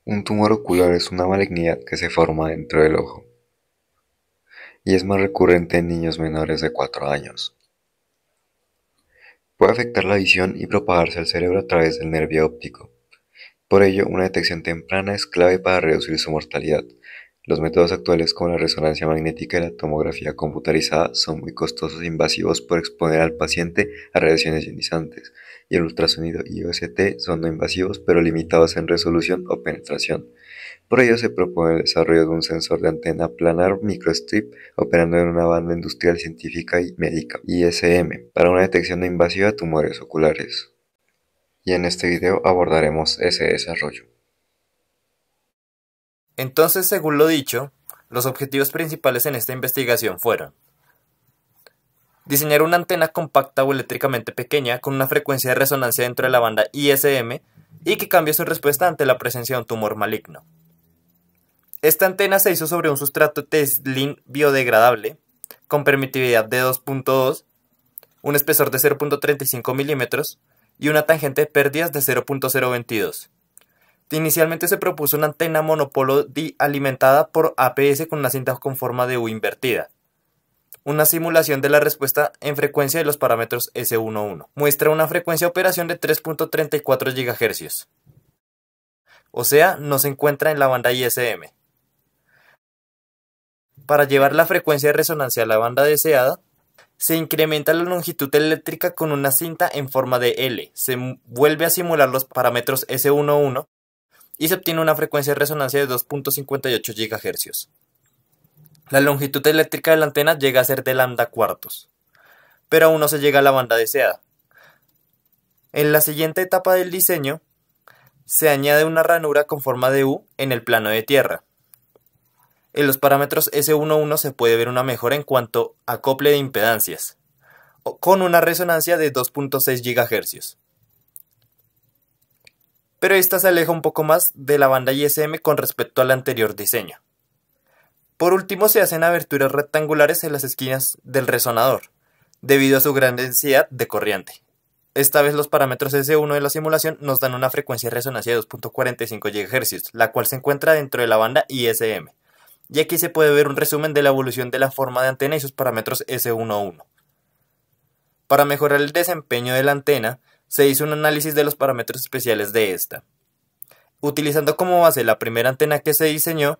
Un tumor ocular es una malignidad que se forma dentro del ojo y es más recurrente en niños menores de 4 años. Puede afectar la visión y propagarse al cerebro a través del nervio óptico. Por ello, una detección temprana es clave para reducir su mortalidad. Los métodos actuales como la resonancia magnética y la tomografía computarizada son muy costosos e invasivos por exponer al paciente a radiaciones ionizantes, y el ultrasonido y OST son no invasivos pero limitados en resolución o penetración. Por ello se propone el desarrollo de un sensor de antena planar microstrip operando en una banda industrial científica y médica ISM para una detección no invasiva de tumores oculares. Y en este video abordaremos ese desarrollo. Entonces, según lo dicho, los objetivos principales en esta investigación fueron diseñar una antena compacta o eléctricamente pequeña con una frecuencia de resonancia dentro de la banda ISM y que cambie su respuesta ante la presencia de un tumor maligno. Esta antena se hizo sobre un sustrato Teslin biodegradable con permitividad de 2.2, un espesor de 0.35 milímetros y una tangente de pérdidas de 0.022. Inicialmente se propuso una antena monopolo alimentada por APS con una cinta con forma de U invertida. Una simulación de la respuesta en frecuencia de los parámetros S11 muestra una frecuencia de operación de 3.34 GHz. O sea, no se encuentra en la banda ISM. Para llevar la frecuencia de resonancia a la banda deseada, se incrementa la longitud eléctrica con una cinta en forma de L. Se vuelve a simular los parámetros S11 y se obtiene una frecuencia de resonancia de 2.58 GHz. La longitud eléctrica de la antena llega a ser de lambda cuartos, pero aún no se llega a la banda deseada. En la siguiente etapa del diseño, se añade una ranura con forma de U en el plano de tierra. En los parámetros S11 se puede ver una mejora en cuanto a acople de impedancias, con una resonancia de 2.6 GHz. Pero esta se aleja un poco más de la banda ISM con respecto al anterior diseño. Por último, se hacen aberturas rectangulares en las esquinas del resonador, debido a su gran densidad de corriente. Esta vez los parámetros S1 de la simulación nos dan una frecuencia de resonancia de 2.45 GHz, la cual se encuentra dentro de la banda ISM. Y aquí se puede ver un resumen de la evolución de la forma de antena y sus parámetros S11. Para mejorar el desempeño de la antena, se hizo un análisis de los parámetros especiales de esta. Utilizando como base la primera antena que se diseñó,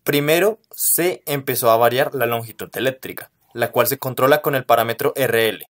primero se empezó a variar la longitud eléctrica, la cual se controla con el parámetro RL.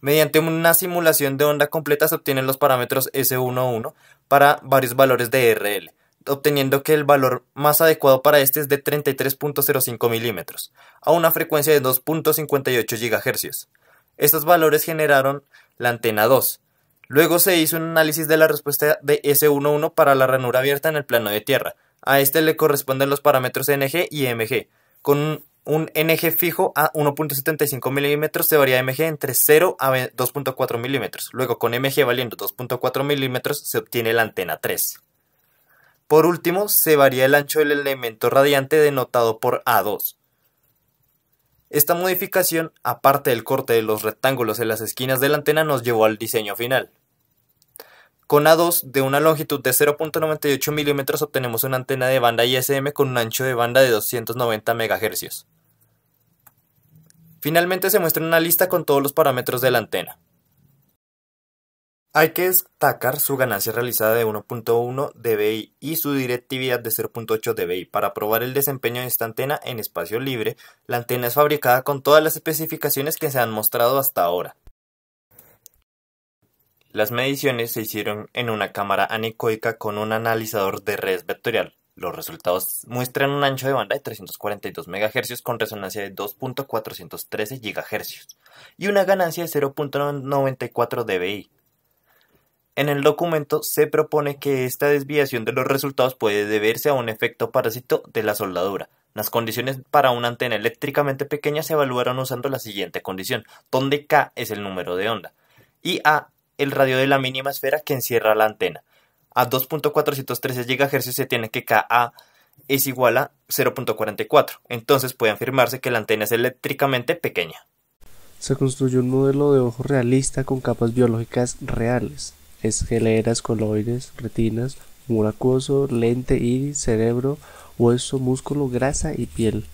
Mediante una simulación de onda completa se obtienen los parámetros S11 para varios valores de RL, obteniendo que el valor más adecuado para este es de 33.05 milímetros, a una frecuencia de 2.58 GHz. Estos valores generaron la antena 2. Luego se hizo un análisis de la respuesta de S11 para la ranura abierta en el plano de tierra. A este le corresponden los parámetros NG y MG. Con un NG fijo a 1.75 milímetros se varía MG entre 0 a 2.4 milímetros. Luego con MG valiendo 2.4 milímetros se obtiene la antena 3. Por último, se varía el ancho del elemento radiante denotado por A2. Esta modificación, aparte del corte de los rectángulos en las esquinas de la antena, nos llevó al diseño final. Con A2 de una longitud de 0.98 milímetros obtenemos una antena de banda ISM con un ancho de banda de 290 MHz. Finalmente se muestra una lista con todos los parámetros de la antena. Hay que destacar su ganancia realizada de 1.1 dBi y su directividad de 0.8 dBi. Para probar el desempeño de esta antena en espacio libre, la antena es fabricada con todas las especificaciones que se han mostrado hasta ahora. Las mediciones se hicieron en una cámara anecoica con un analizador de redes vectorial. Los resultados muestran un ancho de banda de 342 MHz con resonancia de 2.413 GHz y una ganancia de 0.94 dBi. En el documento se propone que esta desviación de los resultados puede deberse a un efecto parásito de la soldadura. Las condiciones para una antena eléctricamente pequeña se evaluaron usando la siguiente condición, donde K es el número de onda y A el radio de la mínima esfera que encierra la antena. A 2.413 GHz se tiene que Ka es igual a 0.44, entonces puede afirmarse que la antena es eléctricamente pequeña. Se construyó un modelo de ojo realista con capas biológicas reales. escleras, coloides, retinas, humor acuoso, lente, iris, cerebro, hueso, músculo, grasa y piel.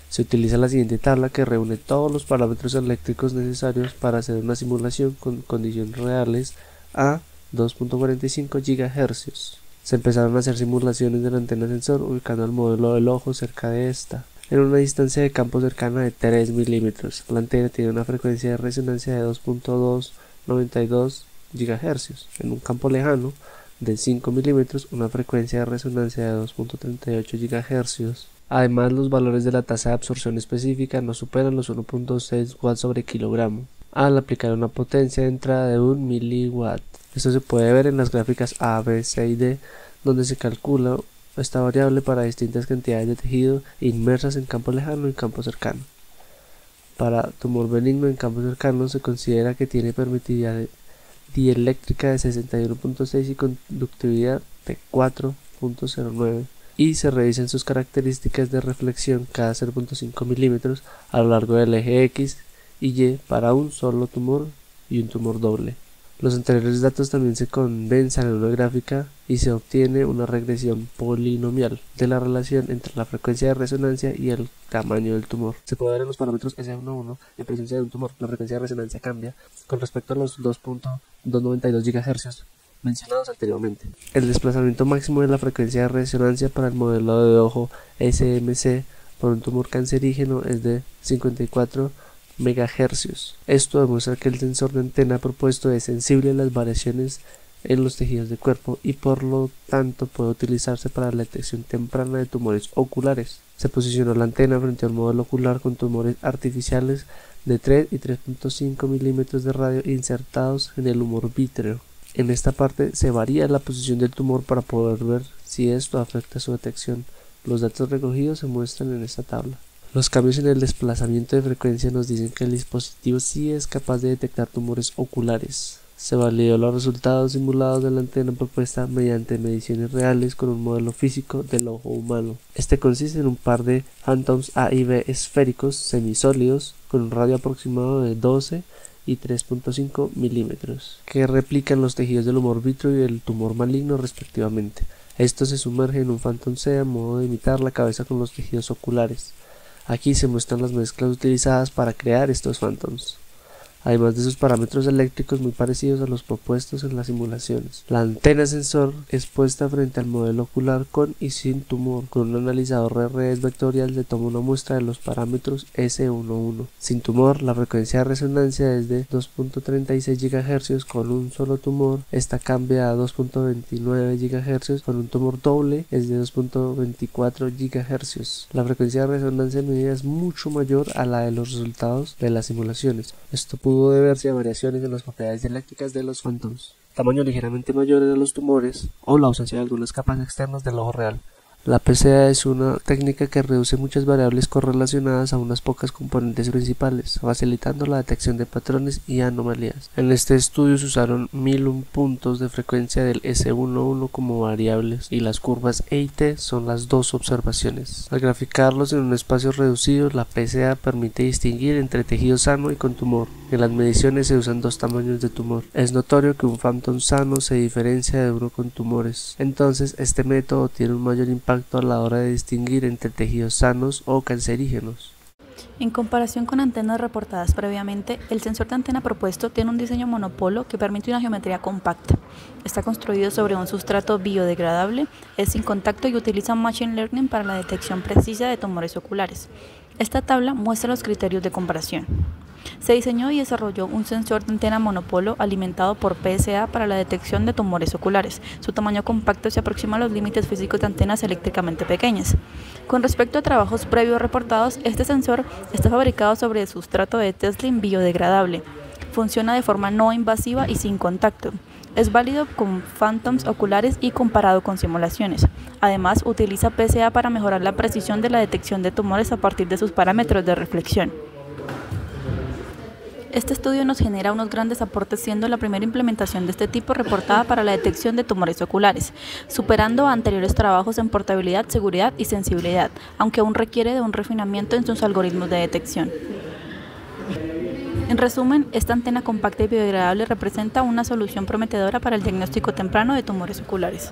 Se utiliza la siguiente tabla que reúne todos los parámetros eléctricos necesarios para hacer una simulación con condiciones reales a 2.45 GHz. Se empezaron a hacer simulaciones de la antena sensor ubicando el modelo del ojo cerca de esta, en una distancia de campo cercana de 3 milímetros. La antena tiene una frecuencia de resonancia de 2.292 GHz. En un campo lejano de 5 milímetros, una frecuencia de resonancia de 2.38 GHz. Además, los valores de la tasa de absorción específica no superan los 1.6 watts sobre kilogramo, al aplicar una potencia de entrada de 1 miliwatt. Esto se puede ver en las gráficas A, B, C y D, donde se calcula esta variable para distintas cantidades de tejido inmersas en campo lejano y campo cercano. Para tumor benigno en campo cercano se considera que tiene permitividad dieléctrica de 61.6 y conductividad de 4.09. Y se revisan sus características de reflexión cada 0.5 milímetros a lo largo del eje X y Y para un solo tumor y un tumor doble. Los anteriores datos también se condensan en una gráfica y se obtiene una regresión polinomial de la relación entre la frecuencia de resonancia y el tamaño del tumor. Se puede ver en los parámetros S11 en presencia de un tumor. La frecuencia de resonancia cambia con respecto a los 2.292 GHz mencionados anteriormente. El desplazamiento máximo de la frecuencia de resonancia para el modelo de ojo SMC por un tumor cancerígeno es de 54 MHz. Esto demuestra que el sensor de antena propuesto es sensible a las variaciones en los tejidos de cuerpo y por lo tanto puede utilizarse para la detección temprana de tumores oculares. Se posicionó la antena frente a un modelo ocular con tumores artificiales de 3 y 3.5 milímetros de radio insertados en el humor vítreo. En esta parte se varía la posición del tumor para poder ver si esto afecta su detección. Los datos recogidos se muestran en esta tabla. Los cambios en el desplazamiento de frecuencia nos dicen que el dispositivo sí es capaz de detectar tumores oculares. Se validó los resultados simulados de la antena propuesta mediante mediciones reales con un modelo físico del ojo humano. Este consiste en un par de phantoms A y B esféricos semisólidos con un radio aproximado de 12 y 3.5 milímetros, que replican los tejidos del humor vítreo y el tumor maligno respectivamente. Esto se sumerge en un phantom C a modo de imitar la cabeza con los tejidos oculares. Aquí se muestran las mezclas utilizadas para crear estos phantoms, además de sus parámetros eléctricos muy parecidos a los propuestos en las simulaciones. La antena sensor es puesta frente al modelo ocular con y sin tumor. Con un analizador de redes vectorial se toma una muestra de los parámetros S11. Sin tumor, la frecuencia de resonancia es de 2.36 GHz con un solo tumor. Esta cambia a 2.29 GHz con un tumor doble es de 2.24 GHz. La frecuencia de resonancia medida es mucho mayor a la de los resultados de las simulaciones. Esto pudo deberse a variaciones en las propiedades eléctricas de los phantoms, tamaño ligeramente mayores de los tumores o la ausencia de algunas capas externas del ojo real. La PCA es una técnica que reduce muchas variables correlacionadas a unas pocas componentes principales, facilitando la detección de patrones y anomalías. En este estudio se usaron 1001 puntos de frecuencia del S11 como variables y las curvas E y T son las dos observaciones. Al graficarlos en un espacio reducido, la PCA permite distinguir entre tejido sano y con tumor. En las mediciones se usan dos tamaños de tumor. Es notorio que un phantom sano se diferencia de uno con tumores. Entonces, este método tiene un mayor impacto a la hora de distinguir entre tejidos sanos o cancerígenos. En comparación con antenas reportadas previamente, el sensor de antena propuesto tiene un diseño monopolo que permite una geometría compacta. Está construido sobre un sustrato biodegradable, es sin contacto y utiliza Machine Learning para la detección precisa de tumores oculares. Esta tabla muestra los criterios de comparación. Se diseñó y desarrolló un sensor de antena monopolo alimentado por PSA para la detección de tumores oculares. Su tamaño compacto se aproxima a los límites físicos de antenas eléctricamente pequeñas. Con respecto a trabajos previos reportados, este sensor está fabricado sobre sustrato de Teslin biodegradable. Funciona de forma no invasiva y sin contacto. Es válido con phantoms oculares y comparado con simulaciones. Además, utiliza PSA para mejorar la precisión de la detección de tumores a partir de sus parámetros de reflexión. Este estudio nos genera unos grandes aportes, siendo la primera implementación de este tipo reportada para la detección de tumores oculares, superando a anteriores trabajos en portabilidad, seguridad y sensibilidad, aunque aún requiere de un refinamiento en sus algoritmos de detección. En resumen, esta antena compacta y biodegradable representa una solución prometedora para el diagnóstico temprano de tumores oculares.